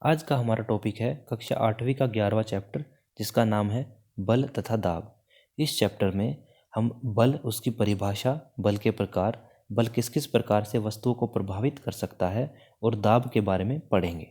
आज का हमारा टॉपिक है कक्षा 8वीं का 11वां चैप्टर, जिसका नाम है बल तथा दाब। इस चैप्टर में हम बल, उसकी परिभाषा, बल के प्रकार, बल किस किस प्रकार से वस्तुओं को प्रभावित कर सकता है और दाब के बारे में पढ़ेंगे।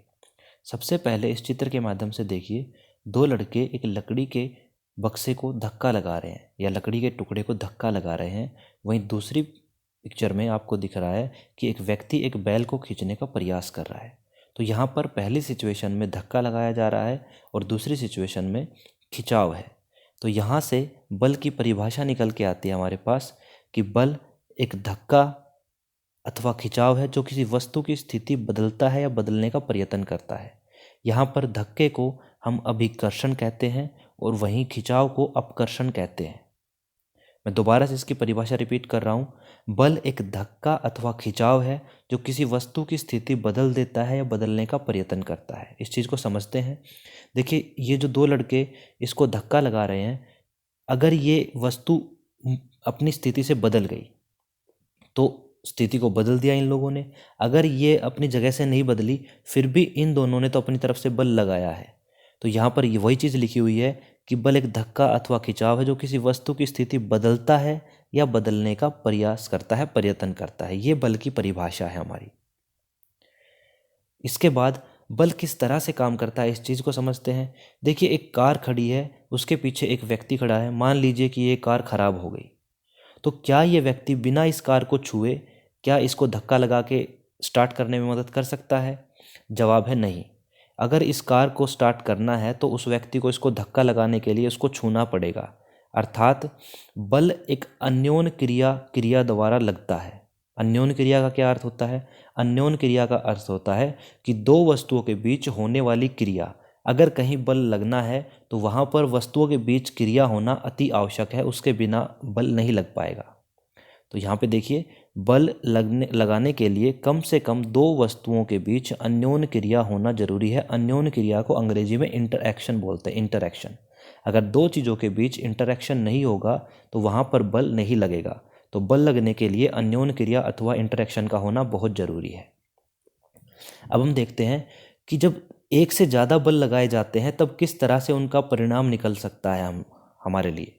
सबसे पहले इस चित्र के माध्यम से देखिए, दो लड़के एक लकड़ी के बक्से को धक्का लगा रहे हैं या लकड़ी के टुकड़े को धक्का लगा रहे हैं। वहीं दूसरी पिक्चर में आपको दिख रहा है कि एक व्यक्ति एक बैल को खींचने का प्रयास कर रहा है। तो यहाँ पर पहली सिचुएशन में धक्का लगाया जा रहा है और दूसरी सिचुएशन में खिंचाव है। तो यहाँ से बल की परिभाषा निकल के आती है हमारे पास कि बल एक धक्का अथवा खिंचाव है जो किसी वस्तु की स्थिति बदलता है या बदलने का प्रयत्न करता है। यहाँ पर धक्के को हम अभिकर्षण कहते हैं और वहीं खिंचाव को अपकर्षण कहते हैं। मैं दोबारा से इसकी परिभाषा रिपीट कर रहा हूँ। बल एक धक्का अथवा खिंचाव है जो किसी वस्तु की स्थिति बदल देता है या बदलने का प्रयत्न करता है। इस चीज़ को समझते हैं। देखिए, ये जो दो लड़के इसको धक्का लगा रहे हैं, अगर ये वस्तु अपनी स्थिति से बदल गई तो स्थिति को बदल दिया इन लोगों ने। अगर ये अपनी जगह से नहीं बदली, फिर भी इन दोनों ने तो अपनी तरफ से बल लगाया है। तो यहाँ पर ये वही चीज़ लिखी हुई है कि बल एक धक्का अथवा खिंचाव है जो किसी वस्तु की स्थिति बदलता है या बदलने का प्रयास करता है, प्रयत्न करता है। ये बल की परिभाषा है हमारी। इसके बाद बल किस तरह से काम करता है, इस चीज़ को समझते हैं। देखिए, एक कार खड़ी है, उसके पीछे एक व्यक्ति खड़ा है। मान लीजिए कि ये कार खराब हो गई, तो क्या ये व्यक्ति बिना इस कार को छुए क्या इसको धक्का लगा के स्टार्ट करने में मदद कर सकता है? जवाब है नहीं। अगर इस कार को स्टार्ट करना है तो उस व्यक्ति को इसको धक्का लगाने के लिए उसको छूना पड़ेगा। अर्थात बल एक अन्योन्य क्रिया द्वारा लगता है। अन्योन्य क्रिया का क्या अर्थ होता है? अन्योन्य क्रिया का अर्थ होता है कि दो वस्तुओं के बीच होने वाली क्रिया, अगर कहीं बल लगना है तो वहाँ पर वस्तुओं के बीच क्रिया होना अति आवश्यक है, उसके बिना बल नहीं लग पाएगा। तो यहाँ पे देखिए, बल लगाने के लिए कम से कम दो वस्तुओं के बीच अन्योन्य क्रिया होना जरूरी है। अन्योन्य क्रिया को अंग्रेजी में इंटरएक्शन बोलते हैं, इंटरएक्शन। अगर दो चीज़ों के बीच इंटरएक्शन नहीं होगा तो वहाँ पर बल नहीं लगेगा। तो बल लगने के लिए अन्योन्य क्रिया अथवा इंटरएक्शन का होना बहुत ज़रूरी है। अब हम देखते हैं कि जब एक से ज़्यादा बल लगाए जाते हैं तब किस तरह से उनका परिणाम निकल सकता है हमारे लिए।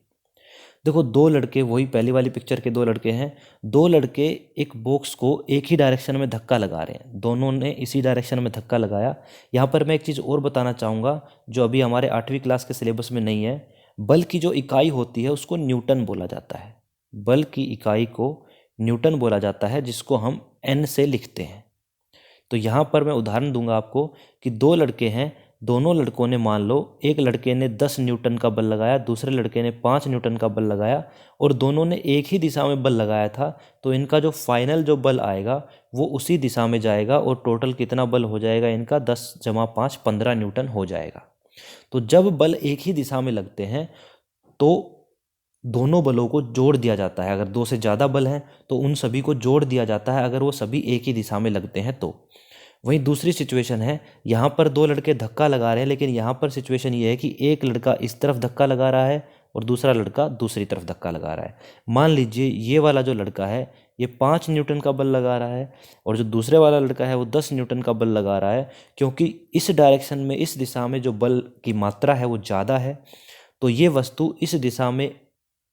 देखो, दो लड़के, वही पहली वाली पिक्चर के दो लड़के हैं। दो लड़के एक बॉक्स को एक ही डायरेक्शन में धक्का लगा रहे हैं, दोनों ने इसी डायरेक्शन में धक्का लगाया। यहाँ पर मैं एक चीज़ और बताना चाहूँगा जो अभी हमारे 8वीं क्लास के सिलेबस में नहीं है। बल की जो इकाई होती है उसको न्यूटन बोला जाता है। बल की इकाई को न्यूटन बोला जाता है, जिसको हम एन से लिखते हैं। तो यहाँ पर मैं उदाहरण दूंगा आपको कि दो लड़के हैं, दोनों लड़कों ने, मान लो एक लड़के ने 10 न्यूटन का बल लगाया, दूसरे लड़के ने 5 न्यूटन का बल लगाया और दोनों ने एक ही दिशा में बल लगाया था। तो इनका जो फाइनल जो बल आएगा वो उसी दिशा में जाएगा और टोटल कितना बल हो जाएगा इनका? 10 + 5 15 न्यूटन हो जाएगा। तो जब बल एक ही दिशा में लगते हैं तो दोनों बलों को जोड़ दिया जाता है। अगर दो से ज़्यादा बल हैं तो उन सभी को जोड़ दिया जाता है, अगर वो सभी एक ही दिशा में लगते हैं तो। वहीं दूसरी सिचुएशन है, यहाँ पर दो लड़के धक्का लगा रहे हैं, लेकिन यहाँ पर सिचुएशन ये है कि एक लड़का इस तरफ धक्का लगा रहा है और दूसरा लड़का दूसरी तरफ धक्का लगा रहा है। मान लीजिए ये वाला जो लड़का है ये 5 न्यूटन का बल लगा रहा है और जो दूसरे वाला लड़का है वो 10 न्यूटन का बल लगा रहा है, क्योंकि इस डायरेक्शन में, इस दिशा में जो बल की मात्रा है वो ज़्यादा है। तो ये वस्तु इस दिशा में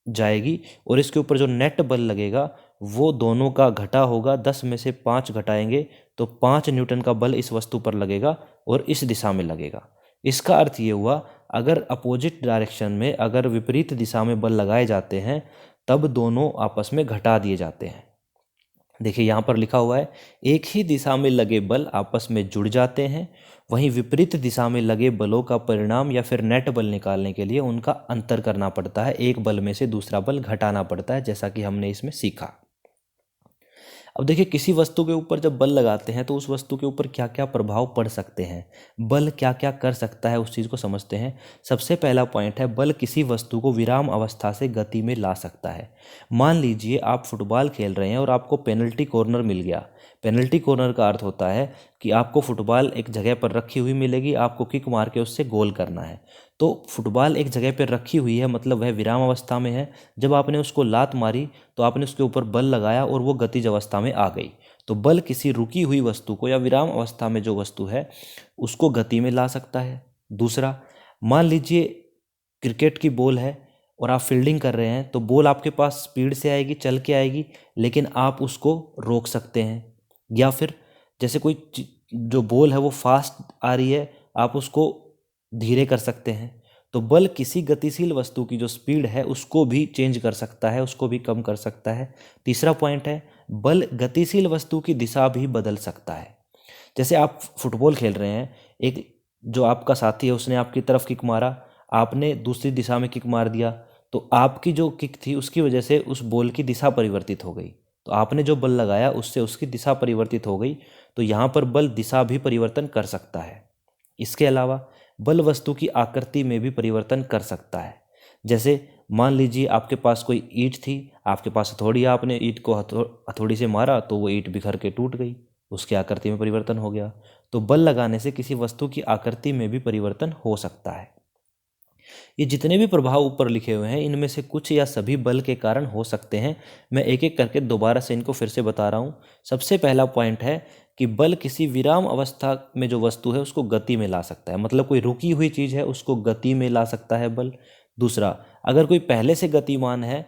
जाएगी और इसके ऊपर जो नेट बल लगेगा वो दोनों का घटा होगा। 10 में से 5 घटाएंगे तो 5 न्यूटन का बल इस वस्तु पर लगेगा और इस दिशा में लगेगा। इसका अर्थ ये हुआ, अगर अपोजिट डायरेक्शन में, अगर विपरीत दिशा में बल लगाए जाते हैं तब दोनों आपस में घटा दिए जाते हैं। देखिए, यहाँ पर लिखा हुआ है, एक ही दिशा में लगे बल आपस में जुड़ जाते हैं। वहीं विपरीत दिशा में लगे बलों का परिणाम या फिर नेट बल निकालने के लिए उनका अंतर करना पड़ता है, एक बल में से दूसरा बल घटाना पड़ता है, जैसा कि हमने इसमें सीखा। अब देखिए, किसी वस्तु के ऊपर जब बल लगाते हैं तो उस वस्तु के ऊपर क्या क्या प्रभाव पड़ सकते हैं, बल क्या क्या कर सकता है, उस चीज़ को समझते हैं। सबसे पहला पॉइंट है, बल किसी वस्तु को विराम अवस्था से गति में ला सकता है। मान लीजिए आप फुटबॉल खेल रहे हैं और आपको पेनल्टी कॉर्नर मिल गया। पेनल्टी कॉर्नर का अर्थ होता है कि आपको फुटबॉल एक जगह पर रखी हुई मिलेगी, आपको किक मार के उससे गोल करना है। तो फुटबॉल एक जगह पर रखी हुई है, मतलब वह विराम अवस्था में है। जब आपने उसको लात मारी तो आपने उसके ऊपर बल लगाया और वो गतिज अवस्था में आ गई। तो बल किसी रुकी हुई वस्तु को या विराम अवस्था में जो वस्तु है उसको गति में ला सकता है। दूसरा, मान लीजिए क्रिकेट की बॉल है और आप फील्डिंग कर रहे हैं, तो बॉल आपके पास स्पीड से आएगी, चल के आएगी, लेकिन आप उसको रोक सकते हैं। या फिर जैसे कोई जो बॉल है वो फास्ट आ रही है, आप उसको धीरे कर सकते हैं। तो बल किसी गतिशील वस्तु की जो स्पीड है उसको भी चेंज कर सकता है, उसको भी कम कर सकता है। तीसरा पॉइंट है, बल गतिशील वस्तु की दिशा भी बदल सकता है। जैसे आप फुटबॉल खेल रहे हैं, एक जो आपका साथी है उसने आपकी तरफ किक मारा, आपने दूसरी दिशा में किक मार दिया, तो आपकी जो किक थी उसकी वजह से उस बॉल की दिशा परिवर्तित हो गई। तो आपने जो बल लगाया उससे उसकी दिशा परिवर्तित हो गई। तो यहाँ पर बल दिशा भी परिवर्तन कर सकता है। इसके अलावा बल वस्तु की आकृति में भी परिवर्तन कर सकता है। जैसे मान लीजिए आपके पास कोई ईंट थी, आपके पास हथौड़ी, आपने ईंट को हथौड़ी से मारा तो वो ईंट बिखर के टूट गई, उसकी आकृति में परिवर्तन हो गया। तो बल लगाने से किसी वस्तु की आकृति में भी परिवर्तन हो सकता है। ये जितने भी प्रभाव ऊपर लिखे हुए हैं इनमें से कुछ या सभी बल के कारण हो सकते हैं। मैं एक एक करके दोबारा से इनको फिर से बता रहा हूँ। सबसे पहला पॉइंट है कि बल किसी विराम अवस्था में जो वस्तु है उसको गति में ला सकता है, मतलब कोई रुकी हुई चीज़ है उसको गति में ला सकता है बल। दूसरा, अगर कोई पहले से गतिमान है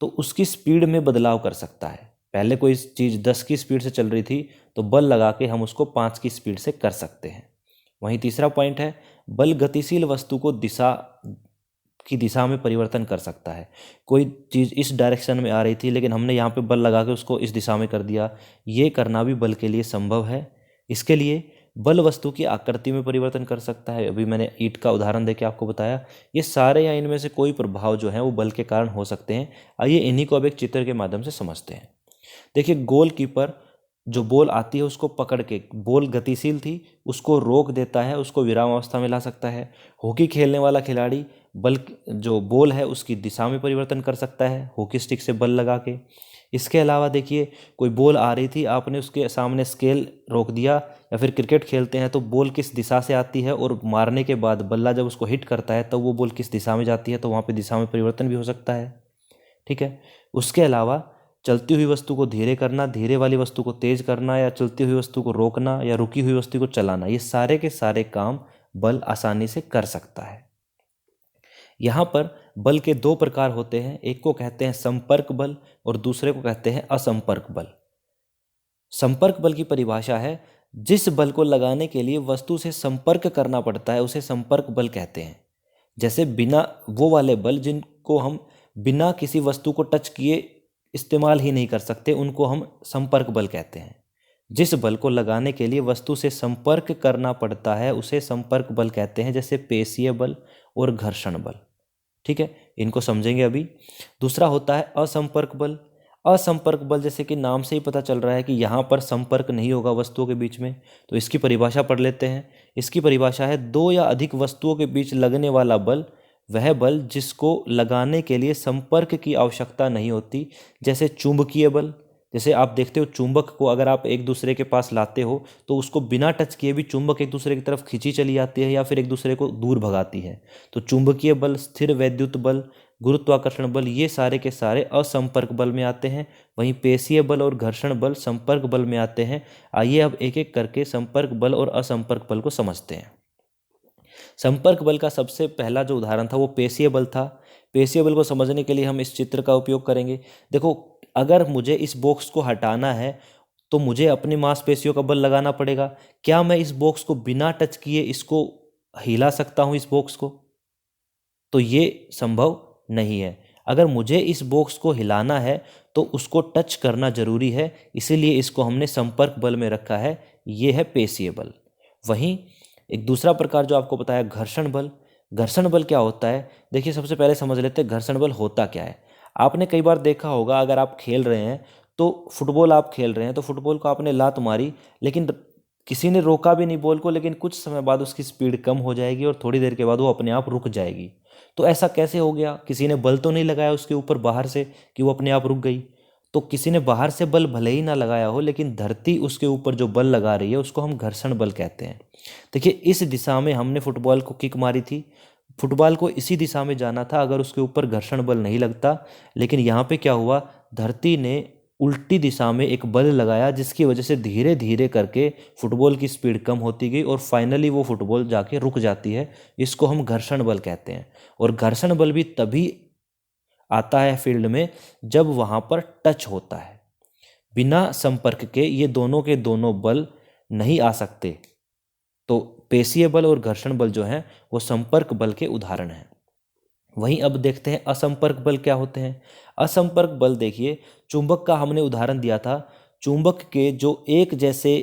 तो उसकी स्पीड में बदलाव कर सकता है। पहले कोई चीज़ 10 की स्पीड से चल रही थी तो बल लगा के हम उसको 5 की स्पीड से कर सकते हैं। वहीं तीसरा पॉइंट है, बल गतिशील वस्तु को दिशा में परिवर्तन कर सकता है। कोई चीज़ इस डायरेक्शन में आ रही थी लेकिन हमने यहाँ पे बल लगा के उसको इस दिशा में कर दिया, ये करना भी बल के लिए संभव है। इसके लिए बल वस्तु की आकृति में परिवर्तन कर सकता है। अभी मैंने ईंट का उदाहरण देके आपको बताया। ये सारे या इनमें से कोई प्रभाव जो है वो बल के कारण हो सकते हैं। आइए इन्हीं को अब एक चित्र के माध्यम से समझते हैं। देखिए, गोलकीपर जो बॉल आती है उसको पकड़ के, बॉल गतिशील थी, उसको रोक देता है, उसको विराम अवस्था में ला सकता है। हॉकी खेलने वाला खिलाड़ी बल जो बॉल है उसकी दिशा में परिवर्तन कर सकता है हॉकी स्टिक से बल लगा के। इसके अलावा देखिए, कोई बॉल आ रही थी, आपने उसके सामने स्केल रोक दिया, या फिर क्रिकेट खेलते हैं तो बॉल किस दिशा से आती है और मारने के बाद बल्ला जब उसको हिट करता है तब वो बॉल किस दिशा में जाती है, तो वहाँ पे दिशा में परिवर्तन भी हो सकता है। ठीक है। उसके अलावा चलती हुई वस्तु को धीरे करना, धीरे वाली वस्तु को तेज करना, या चलती हुई वस्तु को रोकना, या रुकी हुई वस्तु को चलाना, ये सारे के सारे काम बल आसानी से कर सकता है। यहाँ पर बल के दो प्रकार होते हैं, एक को कहते हैं संपर्क बल और दूसरे को कहते हैं असंपर्क बल। संपर्क बल की परिभाषा है, जिस बल को लगाने के लिए वस्तु से संपर्क करना पड़ता है उसे संपर्क बल कहते हैं। जैसे बिना वो वाले बल जिनको हम बिना किसी वस्तु को टच किए इस्तेमाल ही नहीं कर सकते, उनको हम संपर्क बल कहते हैं। जिस बल को लगाने के लिए वस्तु से संपर्क करना पड़ता है उसे संपर्क बल कहते हैं, जैसे पेशीय बल और घर्षण बल। ठीक है, इनको समझेंगे अभी। दूसरा होता है असंपर्क बल। असंपर्क बल, जैसे कि नाम से ही पता चल रहा है कि यहाँ पर संपर्क नहीं होगा वस्तुओं के बीच में, तो इसकी परिभाषा पढ़ लेते हैं। इसकी परिभाषा है, दो या अधिक वस्तुओं के बीच लगने वाला बल वह बल जिसको लगाने के लिए संपर्क की आवश्यकता नहीं होती, जैसे चुंबकीय बल। जैसे आप देखते हो चुंबक को अगर आप एक दूसरे के पास लाते हो तो उसको बिना टच किए भी चुंबक एक दूसरे की तरफ खींची चली जाती है या फिर एक दूसरे को दूर भगाती है। तो चुंबकीय बल, स्थिर वैद्युत बल, गुरुत्वाकर्षण बल, ये सारे के सारे असंपर्क बल में आते हैं। वहीं पेशीय बल और घर्षण बल संपर्क बल में आते हैं। आइए अब एक एक करके संपर्क बल और असंपर्क बल को समझते हैं। संपर्क बल का सबसे पहला जो उदाहरण था वो पेशीय बल था। पेशीय बल को समझने के लिए हम इस चित्र का उपयोग करेंगे। देखो, अगर मुझे इस बॉक्स को हटाना है तो मुझे अपनी मांसपेशियों का बल लगाना पड़ेगा। क्या मैं इस बॉक्स को बिना टच किए इसको हिला सकता हूं इस बॉक्स को? तो ये संभव नहीं है। अगर मुझे इस बॉक्स को हिलाना है तो उसको टच करना जरूरी है, इसीलिए इसको हमने संपर्क बल में रखा है। ये है पेशीय बल। वहीं एक दूसरा प्रकार जो आपको बताया, घर्षण बल। घर्षण बल क्या होता है? देखिए, सबसे पहले समझ लेते हैं घर्षण बल होता क्या है। आपने कई बार देखा होगा, अगर आप खेल रहे हैं तो फुटबॉल आप खेल रहे हैं तो फुटबॉल को आपने लात मारी, लेकिन किसी ने रोका भी नहीं बॉल को, लेकिन कुछ समय बाद उसकी स्पीड कम हो जाएगी और थोड़ी देर के बाद वो अपने आप रुक जाएगी। तो ऐसा कैसे हो गया? किसी ने बल तो नहीं लगाया उसके ऊपर बाहर से कि वो अपने आप रुक गई। तो किसी ने बाहर से बल भले ही ना लगाया हो, लेकिन धरती उसके ऊपर जो बल लगा रही है उसको हम घर्षण बल कहते हैं। देखिए, इस दिशा में हमने फुटबॉल को किक मारी थी, फुटबॉल को इसी दिशा में जाना था अगर उसके ऊपर घर्षण बल नहीं लगता, लेकिन यहाँ पे क्या हुआ, धरती ने उल्टी दिशा में एक बल लगाया, जिसकी वजह से धीरे धीरे करके फुटबॉल की स्पीड कम होती गई और फाइनली वो फुटबॉल जाके रुक जाती है। इसको हम घर्षण बल कहते हैं। और घर्षण बल भी तभी आता है फील्ड में जब वहाँ पर टच होता है। बिना संपर्क के ये दोनों के दोनों बल नहीं आ सकते। तो पेशीय बल और घर्षण बल जो हैं वो संपर्क बल के उदाहरण हैं। वहीं अब देखते हैं असंपर्क बल क्या होते हैं। असंपर्क बल देखिए, चुंबक का हमने उदाहरण दिया था। चुंबक के जो एक जैसे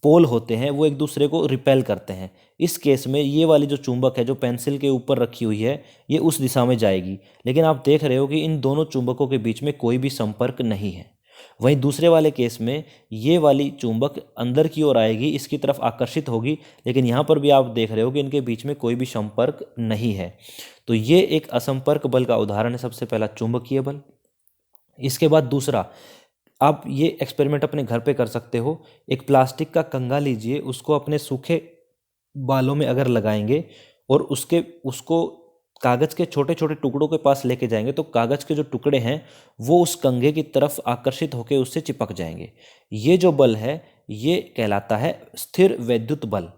पोल होते हैं वो एक दूसरे को रिपेल करते हैं। इस केस में ये वाली जो चुंबक है जो पेंसिल के ऊपर रखी हुई है, ये उस दिशा में जाएगी, लेकिन आप देख रहे हो कि इन दोनों चुंबकों के बीच में कोई भी संपर्क नहीं है। वहीं दूसरे वाले केस में ये वाली चुंबक अंदर की ओर आएगी, इसकी तरफ आकर्षित होगी, लेकिन यहाँ पर भी आप देख रहे हो कि इनके बीच में कोई भी संपर्क नहीं है। तो ये एक असंपर्क बल का उदाहरण है। सबसे पहला चुंबकीय बल। इसके बाद दूसरा, आप ये एक्सपेरिमेंट अपने घर पे कर सकते हो। एक प्लास्टिक का कंघा लीजिए, उसको अपने सूखे बालों में अगर लगाएंगे और उसको कागज़ के छोटे छोटे टुकड़ों के पास लेके जाएंगे, तो कागज़ के जो टुकड़े हैं वो उस कंघे की तरफ आकर्षित होकर उससे चिपक जाएंगे। ये जो बल है ये कहलाता है स्थिर वैद्युत बल।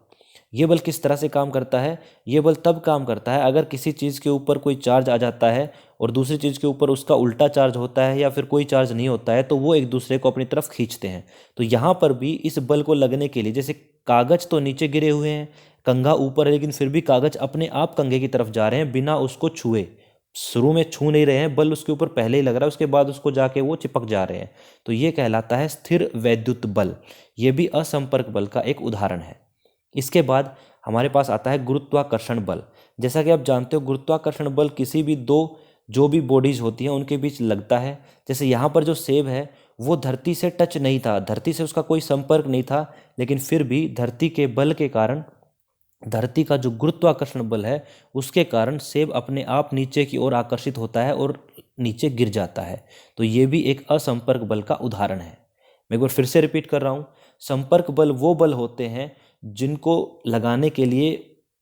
ये बल किस तरह से काम करता है? ये बल तब काम करता है अगर किसी चीज़ के ऊपर कोई चार्ज आ जाता है और दूसरी चीज़ के ऊपर उसका उल्टा चार्ज होता है, या फिर कोई चार्ज नहीं होता है, तो वो एक दूसरे को अपनी तरफ खींचते हैं। तो यहाँ पर भी इस बल को लगने के लिए, जैसे कागज़ तो नीचे गिरे हुए हैं, कंघा ऊपर है, लेकिन फिर भी कागज़ अपने आप कंघे की तरफ जा रहे हैं बिना उसको छुए। शुरू में छू नहीं रहे हैं, बल उसके ऊपर पहले ही लग रहा है, उसके बाद उसको जाके वो चिपक जा रहे हैं। तो ये कहलाता है स्थिर वैद्युत बल। ये भी असंपर्क बल का एक उदाहरण है। इसके बाद हमारे पास आता है गुरुत्वाकर्षण बल। जैसा कि आप जानते हो, गुरुत्वाकर्षण बल किसी भी दो जो भी बॉडीज होती हैं उनके बीच लगता है। जैसे यहाँ पर जो सेब है वो धरती से टच नहीं था, धरती से उसका कोई संपर्क नहीं था, लेकिन फिर भी धरती के बल के कारण, धरती का जो गुरुत्वाकर्षण बल है उसके कारण सेब अपने आप नीचे की ओर आकर्षित होता है और नीचे गिर जाता है। तो ये भी एक असंपर्क बल का उदाहरण है। मैं एक बार फिर से रिपीट कर रहा हूँ, संपर्क बल वो बल होते हैं जिनको लगाने के लिए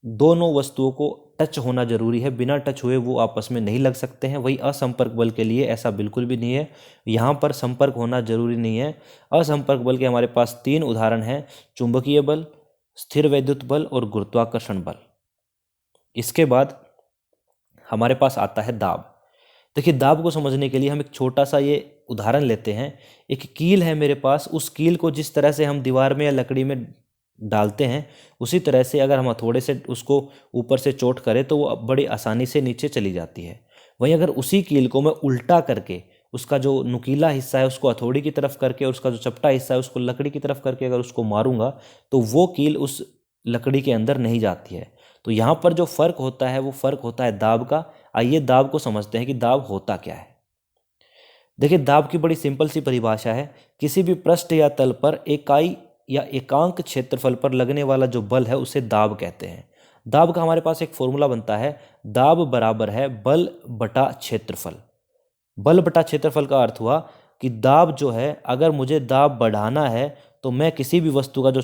दोनों वस्तुओं को टच होना जरूरी है, बिना टच हुए वो आपस में नहीं लग सकते हैं। वही असंपर्क बल के लिए ऐसा बिल्कुल भी नहीं है, यहाँ पर संपर्क होना जरूरी नहीं है। असंपर्क बल के हमारे पास 3 उदाहरण हैं, चुंबकीय बल, स्थिर वैद्युत बल और गुरुत्वाकर्षण बल। इसके बाद हमारे पास आता है दाब। देखिए, दाब को समझने के लिए हम एक छोटा सा ये उदाहरण लेते हैं। एक कील है मेरे पास, उस कील को जिस तरह से हम दीवार में या लकड़ी में डालते हैं, उसी तरह से अगर हम हथौड़े से उसको ऊपर से चोट करें तो वो बड़ी आसानी से नीचे चली जाती है। वहीं अगर उसी कील को मैं उल्टा करके, उसका जो नुकीला हिस्सा है उसको हथौड़ी की तरफ करके और उसका जो चपटा हिस्सा है उसको लकड़ी की तरफ करके अगर उसको मारूंगा, तो वो कील उस लकड़ी के अंदर नहीं जाती है। तो यहाँ पर जो फर्क होता है वो फर्क होता है दाब का। आइए दाब को समझते हैं कि दाब होता क्या है। देखिए, दाब की बड़ी सिंपल सी परिभाषा है, किसी भी पृष्ठ या तल पर इकाई या एकांक क्षेत्रफल पर लगने वाला जो बल है उसे दाब कहते हैं। दाब का हमारे पास एक फॉर्मूला बनता है, दाब बराबर है बल बटा क्षेत्रफल। बल बटा क्षेत्रफल का अर्थ हुआ कि दाब जो है, अगर मुझे दाब बढ़ाना है तो मैं किसी भी वस्तु का जो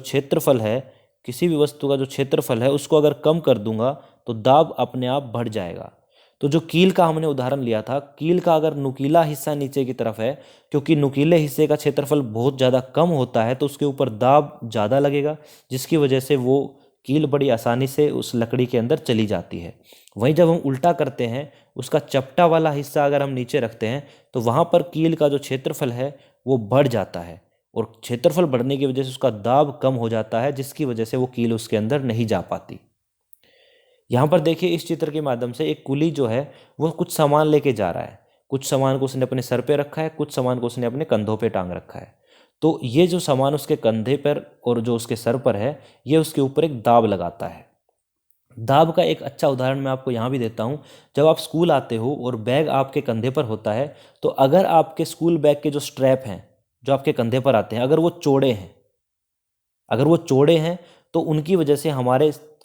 क्षेत्रफल है उसको अगर कम कर दूंगा तो दाब अपने आप बढ़ जाएगा। तो जो कील का हमने उदाहरण लिया था, कील का अगर नुकीला हिस्सा नीचे की तरफ है, क्योंकि नुकीले हिस्से का क्षेत्रफल बहुत ज़्यादा कम होता है तो उसके ऊपर दाब ज़्यादा लगेगा, जिसकी वजह से वो कील बड़ी आसानी से उस लकड़ी के अंदर चली जाती है। वहीं जब हम उल्टा करते हैं, उसका चपटा वाला हिस्सा अगर हम नीचे रखते हैं तो वहाँ पर कील का जो क्षेत्रफल है वो बढ़ जाता है, और क्षेत्रफल बढ़ने की वजह से उसका दाब कम हो जाता है, जिसकी वजह से वो कील उसके अंदर नहीं जा पाती। यहाँ पर देखिए, इस चित्र के माध्यम से एक कुली जो है वो कुछ सामान लेके जा रहा है। कुछ सामान को उसने अपने सर पे रखा है, कुछ सामान को उसने अपने कंधों पे टांग रखा है। तो ये जो सामान उसके कंधे पर और जो उसके सर पर है, ये उसके ऊपर एक दाब लगाता है। दाब का एक अच्छा उदाहरण मैं आपको यहाँ भी देता हूँ। जब आप स्कूल आते हो और बैग आपके कंधे पर होता है, तो अगर आपके स्कूल बैग के जो स्ट्रैप हैं जो आपके कंधे पर आते हैं, अगर वो चौड़े हैं तो उनकी वजह से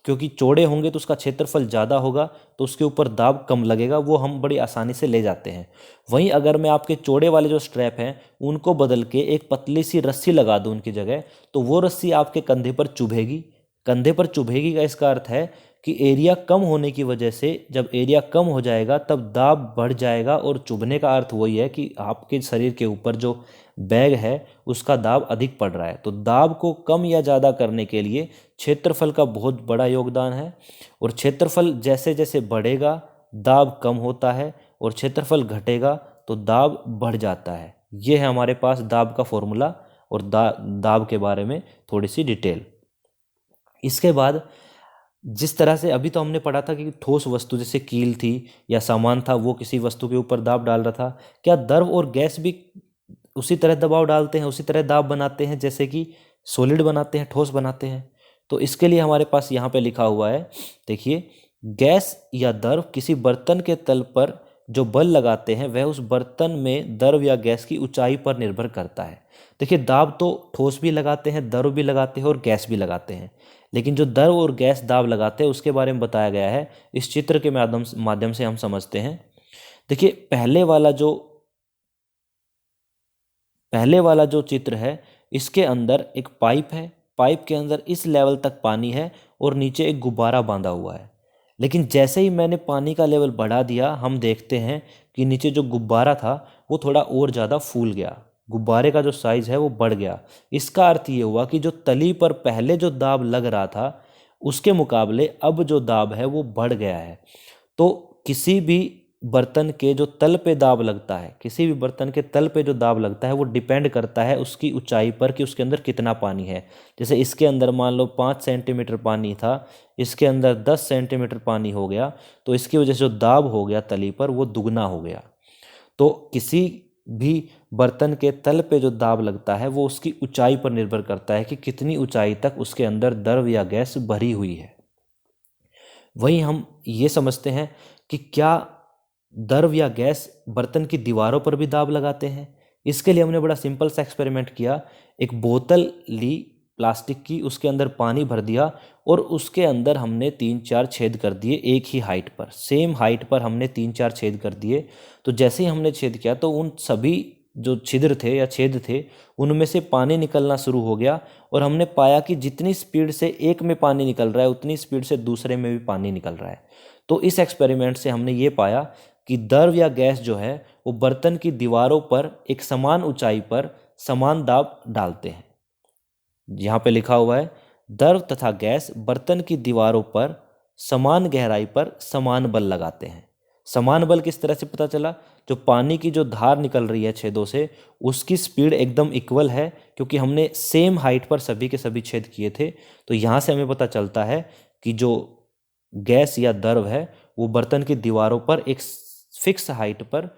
क्योंकि चौड़े होंगे तो उसका क्षेत्रफल ज़्यादा होगा, तो उसके ऊपर दाब कम लगेगा, वो हम बड़ी आसानी से ले जाते हैं। वहीं अगर मैं आपके चौड़े वाले जो स्ट्रैप हैं उनको बदल के एक पतली सी रस्सी लगा दूं उनकी जगह, तो वो रस्सी आपके कंधे पर चुभेगी, कंधे पर चुभेगी का इसका अर्थ है कि एरिया कम होने की वजह से, जब एरिया कम हो जाएगा तब दाब बढ़ जाएगा, और चुभने का अर्थ वही है कि आपके शरीर के ऊपर जो बैग है उसका दाब अधिक पड़ रहा है। तो दाब को कम या ज़्यादा करने के लिए क्षेत्रफल का बहुत बड़ा योगदान है, और क्षेत्रफल जैसे जैसे बढ़ेगा दाब कम होता है, और क्षेत्रफल घटेगा तो दाब बढ़ जाता है। ये है हमारे पास दाब का फॉर्मूला और दाब के बारे में थोड़ी सी डिटेल। इसके बाद जिस तरह से अभी तो हमने पढ़ा था कि ठोस वस्तु जैसे कील थी या सामान था वो किसी वस्तु के ऊपर दाब डाल रहा था, क्या द्रव और गैस भी उसी तरह दबाव डालते हैं, उसी तरह दाब बनाते हैं जैसे कि सॉलिड बनाते हैं, ठोस बनाते हैं? तो इसके लिए हमारे पास यहाँ पे लिखा हुआ है, देखिए, गैस या द्रव किसी बर्तन के तल पर जो बल लगाते हैं वह उस बर्तन में द्रव या गैस की ऊंचाई पर निर्भर करता है। देखिए, दाब तो ठोस भी लगाते हैं, द्रव भी लगाते हैं और गैस भी लगाते हैं, लेकिन जो द्रव और गैस दाब लगाते हैं उसके बारे में बताया गया है, इस चित्र के माध्यम से हम समझते हैं। देखिए, पहले वाला जो चित्र है इसके अंदर एक पाइप है, पाइप के अंदर इस लेवल तक पानी है और नीचे एक गुब्बारा बांधा हुआ है। लेकिन जैसे ही मैंने पानी का लेवल बढ़ा दिया, हम देखते हैं कि नीचे जो गुब्बारा था वो थोड़ा और ज़्यादा फूल गया, गुब्बारे का जो साइज़ है वो बढ़ गया। इसका अर्थ ये हुआ कि जो तली पर पहले जो दाब लग रहा था उसके मुकाबले अब जो दाब है वो बढ़ गया है। तो किसी भी बर्तन के जो तल पे दाब लगता है, किसी भी बर्तन के तल पे जो दाब लगता है वो डिपेंड करता है उसकी ऊंचाई पर कि उसके अंदर कितना पानी है। जैसे इसके अंदर मान लो 5 सेंटीमीटर पानी था, इसके अंदर 10 सेंटीमीटर पानी हो गया, तो इसकी वजह से जो दाब हो गया तली पर वो दुगना हो गया। तो किसी भी बर्तन के तल पे जो दाब लगता है वो उसकी ऊंचाई पर निर्भर करता है कि कितनी ऊंचाई तक उसके अंदर द्रव या गैस भरी हुई है। वहीं हम ये समझते हैं कि क्या द्रव या गैस बर्तन की दीवारों पर भी दाब लगाते हैं? इसके लिए हमने बड़ा सिंपल सा एक्सपेरिमेंट किया। एक बोतल ली प्लास्टिक की, उसके अंदर पानी भर दिया और उसके अंदर हमने 3-4 छेद कर दिए, एक ही हाइट पर, सेम हाइट पर हमने 3-4 छेद कर दिए। तो जैसे ही हमने छेद किया तो उन सभी जो छिद्र थे या छेद थे उनमें से पानी निकलना शुरू हो गया, और हमने पाया कि जितनी स्पीड से एक में पानी निकल रहा है उतनी स्पीड से दूसरे में भी पानी निकल रहा है। तो इस एक्सपेरिमेंट से हमने ये पाया कि द्रव या गैस जो है वो बर्तन की दीवारों पर एक समान ऊंचाई पर समान दाब डालते हैं। यहाँ पे लिखा हुआ है, द्रव तथा गैस बर्तन की दीवारों पर समान गहराई पर समान बल लगाते हैं। समान बल किस तरह से पता चला? जो पानी की जो धार निकल रही है छेदों से उसकी स्पीड एकदम इक्वल है, क्योंकि हमने सेम हाइट पर सभी के सभी छेद किए थे। तो यहाँ से हमें पता चलता है कि जो गैस या द्रव है वो बर्तन की दीवारों पर एक फिक्स हाइट पर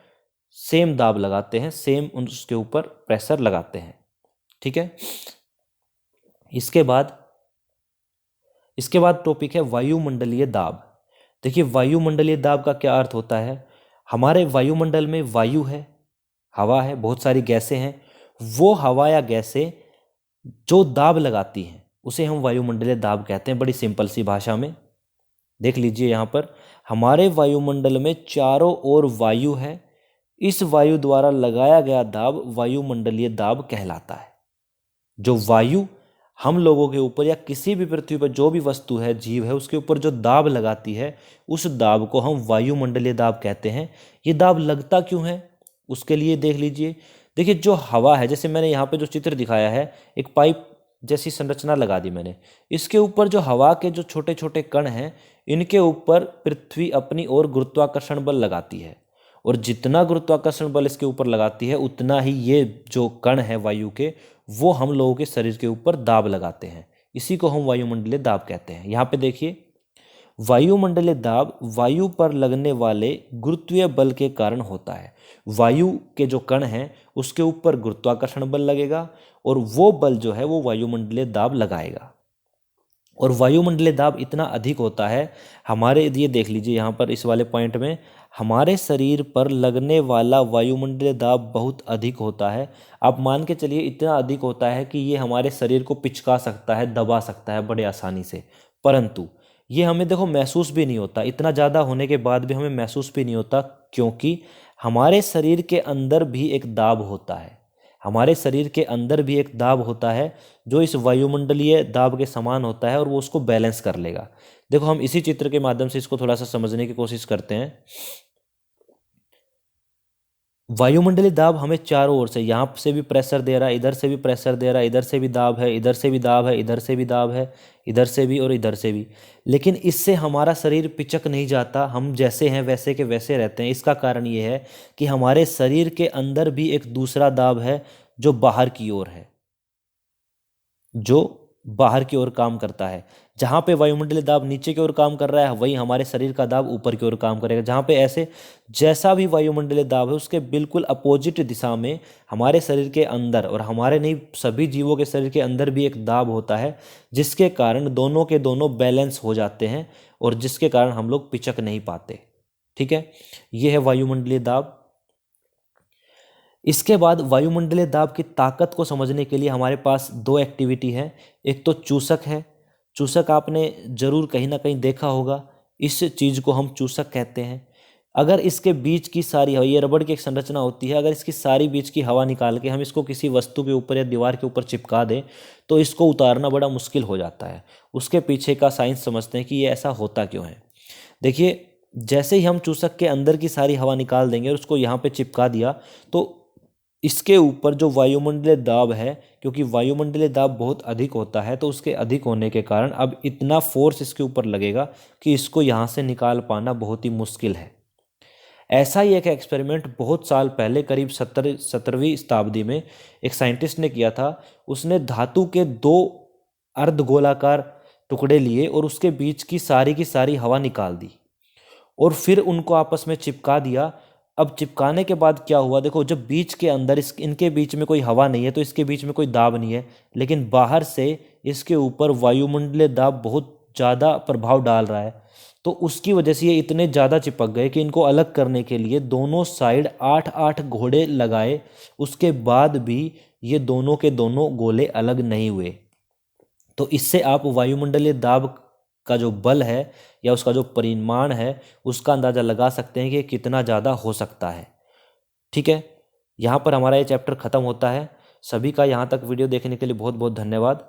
सेम दाब लगाते हैं, सेम उसके ऊपर प्रेशर लगाते हैं। ठीक है। इसके बाद टॉपिक है वायुमंडलीय दाब। देखिए, वायुमंडलीय दाब का क्या अर्थ होता है? हमारे वायुमंडल में वायु है, हवा है, बहुत सारी गैसें हैं। वो हवा या गैसें जो दाब लगाती हैं उसे हम वायुमंडलीय दाब कहते हैं। बड़ी सिंपल सी भाषा में देख लीजिए, यहाँ पर हमारे वायुमंडल में चारों ओर वायु है, इस वायु द्वारा लगाया गया दाब वायुमंडलीय दाब कहलाता है। जो वायु हम लोगों के ऊपर या किसी भी पृथ्वी पर जो भी वस्तु है, जीव है, उसके ऊपर जो दाब लगाती है उस दाब को हम वायुमंडलीय दाब कहते हैं। ये दाब लगता क्यों है उसके लिए देख लीजिए। देखिए, जो हवा है, जैसे मैंने यहाँ पे जो चित्र दिखाया है, एक पाइप जैसी संरचना लगा दी मैंने, इसके ऊपर जो हवा के जो छोटे छोटे कण हैं इनके ऊपर पृथ्वी अपनी ओर गुरुत्वाकर्षण बल लगाती है, और जितना गुरुत्वाकर्षण बल इसके ऊपर लगाती है उतना ही ये जो कण है वायु के वो हम लोगों के शरीर के ऊपर दाब लगाते हैं। इसी को हम वायुमंडलीय दाब कहते हैं। यहाँ पे देखिए, वायुमंडलीय दाब वायु पर लगने वाले गुरुत्वीय बल के कारण होता है। वायु के जो कण हैं उसके ऊपर गुरुत्वाकर्षण बल लगेगा और वो बल जो है वो वायुमंडलीय दाब लगाएगा। और वायुमंडलीय दाब इतना अधिक होता है हमारे, ये देख लीजिए यहाँ पर इस वाले पॉइंट में, हमारे शरीर पर लगने वाला वायुमंडलीय दाब बहुत अधिक होता है। आप मान के चलिए इतना अधिक होता है कि ये हमारे शरीर को पिचका सकता है, दबा सकता है बड़े आसानी से, परंतु ये हमें देखो महसूस भी नहीं होता। इतना ज़्यादा होने के बाद भी हमें महसूस भी नहीं होता, क्योंकि हमारे शरीर के अंदर भी एक दाब होता है। हमारे शरीर के अंदर भी एक दाब होता है जो इस वायुमंडलीय दाब के समान होता है और वो उसको बैलेंस कर लेगा। देखो हम इसी चित्र के माध्यम से इसको थोड़ा सा समझने की कोशिश करते हैं। वायुमंडलीय दाब हमें चारों ओर से, यहाँ से भी प्रेशर दे रहा है, इधर से भी प्रेशर दे रहा है, इधर से भी दाब है, इधर से भी दाब है, इधर से भी दाब है, इधर से भी और इधर से भी। लेकिन इससे हमारा शरीर पिचक नहीं जाता, हम जैसे हैं वैसे के वैसे रहते हैं। इसका कारण ये है कि हमारे शरीर के अंदर भी एक दूसरा दाब है जो बाहर की ओर है, जो बाहर की ओर काम करता है। जहाँ पे वायुमंडलीय दाब नीचे की ओर काम कर रहा है, वहीं हमारे शरीर का दाब ऊपर की ओर काम करेगा। जहाँ पे ऐसे जैसा भी वायुमंडलीय दाब है उसके बिल्कुल अपोजिट दिशा में हमारे शरीर के अंदर, और हमारे नहीं सभी जीवों के शरीर के अंदर भी एक दाब होता है, जिसके कारण दोनों के दोनों बैलेंस हो जाते हैं और जिसके कारण हम लोग पिचक नहीं पाते। ठीक है, यह है वायुमंडलीय दाब। इसके बाद वायुमंडलीय दाब की ताकत को समझने के लिए हमारे पास दो एक्टिविटी है। एक तो चूसक है। चूसक आपने जरूर कहीं ना कहीं देखा होगा, इस चीज़ को हम चूसक कहते हैं। अगर इसके बीच की सारी हवा, ये रबड़ की एक संरचना होती है, अगर इसकी सारी बीच की हवा निकाल के हम इसको किसी वस्तु के ऊपर या दीवार के ऊपर चिपका दें तो इसको उतारना बड़ा मुश्किल हो जाता है। उसके पीछे का साइंस समझते हैं कि ये ऐसा होता क्यों है। देखिए, जैसे ही हम चूसक के अंदर की सारी हवा निकाल देंगे और उसको यहाँ पे चिपका दिया तो इसके ऊपर जो वायुमंडलीय दाब है, क्योंकि वायुमंडलीय दाब बहुत अधिक होता है, तो उसके अधिक होने के कारण अब इतना फोर्स इसके ऊपर लगेगा कि इसको यहाँ से निकाल पाना बहुत ही मुश्किल है। ऐसा ही एक एक्सपेरिमेंट बहुत साल पहले, करीब 17वीं शताब्दी में एक साइंटिस्ट ने किया था। उसने धातु के दो अर्धगोलाकार टुकड़े लिए और उसके बीच की सारी हवा निकाल दी और फिर उनको आपस में चिपका दिया। अब चिपकाने के बाद क्या हुआ, देखो, जब बीच के अंदर इनके बीच में कोई हवा नहीं है तो इसके बीच में कोई दाब नहीं है, लेकिन बाहर से इसके ऊपर वायुमंडलीय दाब बहुत ज़्यादा प्रभाव डाल रहा है। तो उसकी वजह से ये इतने ज़्यादा चिपक गए कि इनको अलग करने के लिए दोनों साइड 8-8 घोड़े लगाए, उसके बाद भी ये दोनों के दोनों गोले अलग नहीं हुए। तो इससे आप वायुमंडलीय दाब का जो बल है या उसका जो परिमाण है उसका अंदाज़ा लगा सकते हैं कि कितना ज़्यादा हो सकता है। ठीक है, यहाँ पर हमारा ये चैप्टर ख़त्म होता है। सभी का यहाँ तक वीडियो देखने के लिए बहुत बहुत धन्यवाद।